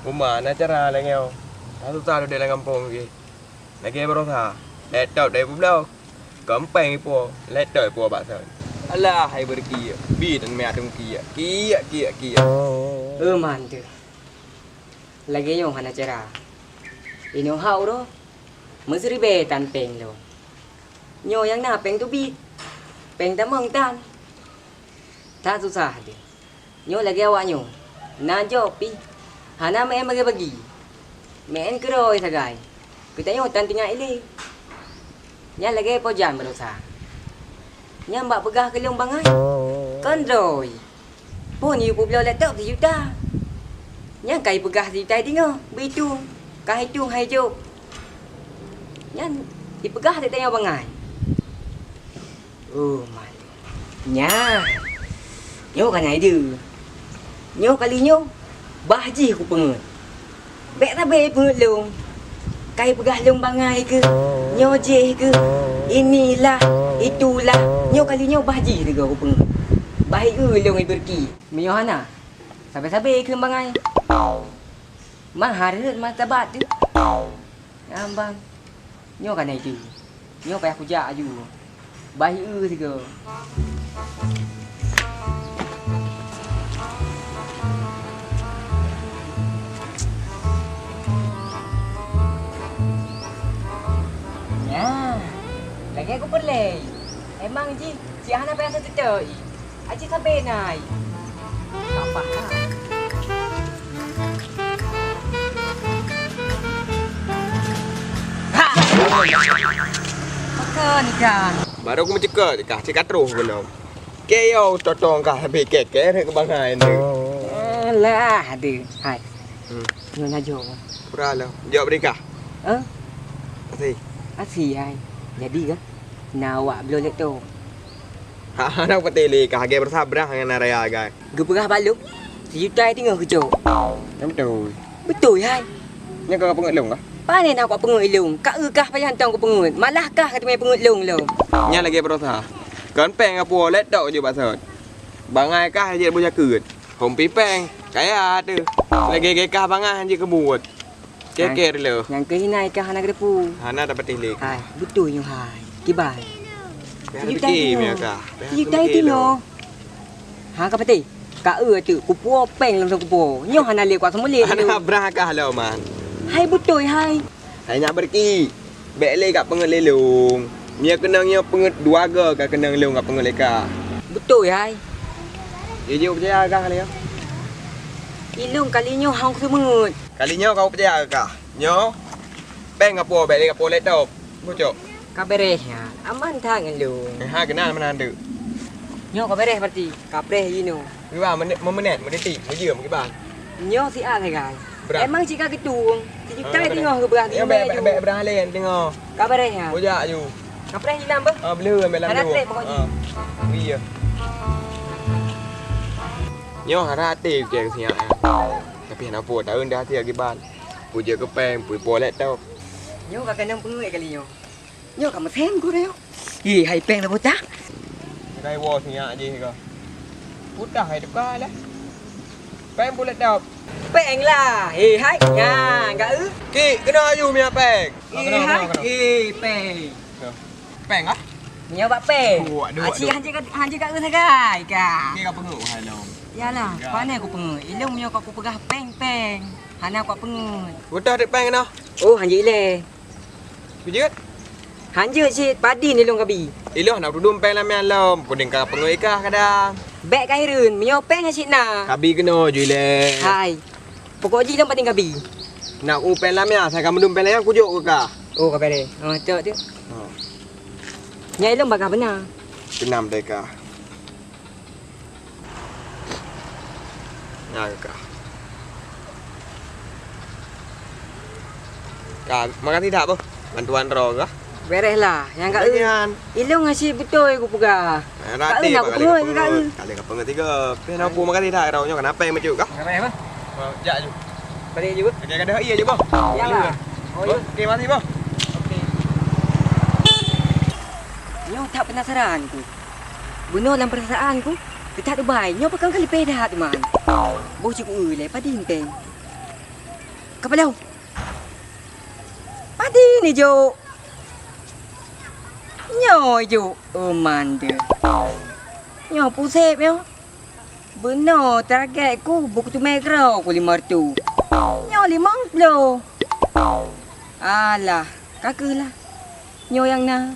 Mana cara lagi au? Satu tahun di dalam kampung lagi. Lagi berusaha. Laptop dari pulau. Gampang ipo. Laptop ipo bakso. Alah, hai berkia. Bi dan mea tung kia. Kia. Mantu. Lagi yung hana cara. Ino hau do. Mesri be tan peng lo. Nyo yang na peng tu bi. Peng ta mong tan. Tak susah dia. Nyo lagi awak nyo. Na jopi. Hana me bagi. Me en keroi sagai. Kita nyo tan tinggal ile. Nya lagi po jam berusaha. Nya mbak pegah ke leong bangai. Kondroi. Pun you punya laptop si juta. Nya kai pegah si juta tengok. Begitu. Kai tu hai jo. Nya dipegah tak tengok bangai. Oh my. Nya. Nyo kan ai dia. Nyo kali nyo. Bahji aku pengut. Bek tak bek pengut long. Kai pegah long bangai ke. Nyo je ke. Inilah. Itulah. Nyo kali nyo bahji juga aku pengut. Baik ke long berki. Menyo hana. Sampai-sampai ke bangai. Mahar mah tabat tu. Ambang. Nyo kan ai tu. Nyo payah aku jak ju. Baik juga. Lagi aku perlay. Emang ji, si Hana payah satu tu. Aji sampai naik. Tak apa lah. Ha! Makan ikan. Baru aku mencekak cekak terus belum. Keo totong kah habis kek ke bangai ni. Lah ada. Hai. Nyo najo. Puralah. Jawab mereka. Asih hai. Jadi kan? Nawak belum lihat tu. Nak pateli kah age bersabrah dengan raya gai. Geperah baluk. Sejuta tengok kejok. Betul. Betul hai. Nya kau pengut long kah? Panen nak buat pengut long. Kak kah payah hantar aku pengut. Malah kah kata main pengut long lo. Nya lagi berusaha. Kan peng apa laptop je basot. Bangai kah je boleh ket. Hom pi peng. Kaya tu. Lagi kah bangai je kebut. Keker lo. Yang ke hinai kah anak depu. Hana dapat tilik. Hai, betul nyo hai. Kibai. Pergi punya kah? Yuta tengok. Ha ka pati? Ka tu kupu peng langsung kupu. Nyo hana le kwa semule. Hana brah kah lo man. Hai betul hai. Hai nak pergi. Bek le kat pengut lelung. Mia kenang nya pengut dua ga kat kenang lelung kat pengut leka. Betul hai. Je percaya kah le? Ilung kali nyo hang semengut. Kalinya kau percaya kah? Nyo. Peng apa bek le kat polet top. Bocok. Ka beres ya. Aman thang ilung. Ha kenal mana ada. Nyo ka beres berarti. Ka preh ino. Ba menit meniti, menjia mungkin bang. Nyo si a gai. Berat. Emang cika ketung. Si juta tengok ke berah Ya bek berah len tengok. Ka beres ya. Bojak ju. Ka preh hilang bah. Bleu ambil lam Ada tu. trek pokoknya. Iya. Nyo hara hati ke siang. Tapi nak apa tahun dah hati lagi ban. Puja ke peng, puja polet tau. Nyo ka kenang pengut kali nyo. Nyo ka mathen ku reo. Hai peng dah bocah. Kai wo siang je ke. Putah hai dekat lah. Peng polet tau. Peng lah. Hai. Ya, enggak Ki, kena ayu mia peng. Hai. Peng. Peng ah? Nyo bak peng. Aduh. Aci hanje kat sagai ka. Ki kau pengut hai long. Yalah, pandai aku pengut. Ilung nyo aku pegah peng. Hana aku pengut. Putah dek peng kena. Oh, hanje ile. Pijit. Hanje si padi ni long kabi. Iloh nak duduk peng lah mia lom. Puding kau pengut ikah kadang. Bek kairun, menyo peng asyik na. Kabi kena je le. Hai. Pokok ji long pating kabi. Nak peng lah mia, saya kamu duduk peng lah kujuk ke kah? Oh, kabare. Oh, tu. Nyai long bagah benar. Senam deka. Nah, kak. Kak, makan tidak apa? Bantuan roh kah? Beres lah. Yang kat Bagian. ilung asyik betul aku pegah. Rati nak kali pengut kak. Kali kak pengut tiga. Pena pu makan tidak rohnya kenapa yang macam kah? Apa apa? Jak ju. Balik juga. Okey kada iya je bah. Yalah. Oh, ya. Okey mari bah. Okey. Nyo tak penasaran ku. Bunuh dalam perasaan ku. Kita tu baik. Nyo pegang kali pedah tu man. Bau cikgu le padin peng. Kapalaw. Pati ni Jo. Nyo Jo mande. Nyo pusep yo. Benar target ku buku tu megro ku 500. Nyo 50. Alah, kakalah. Nyo yang na.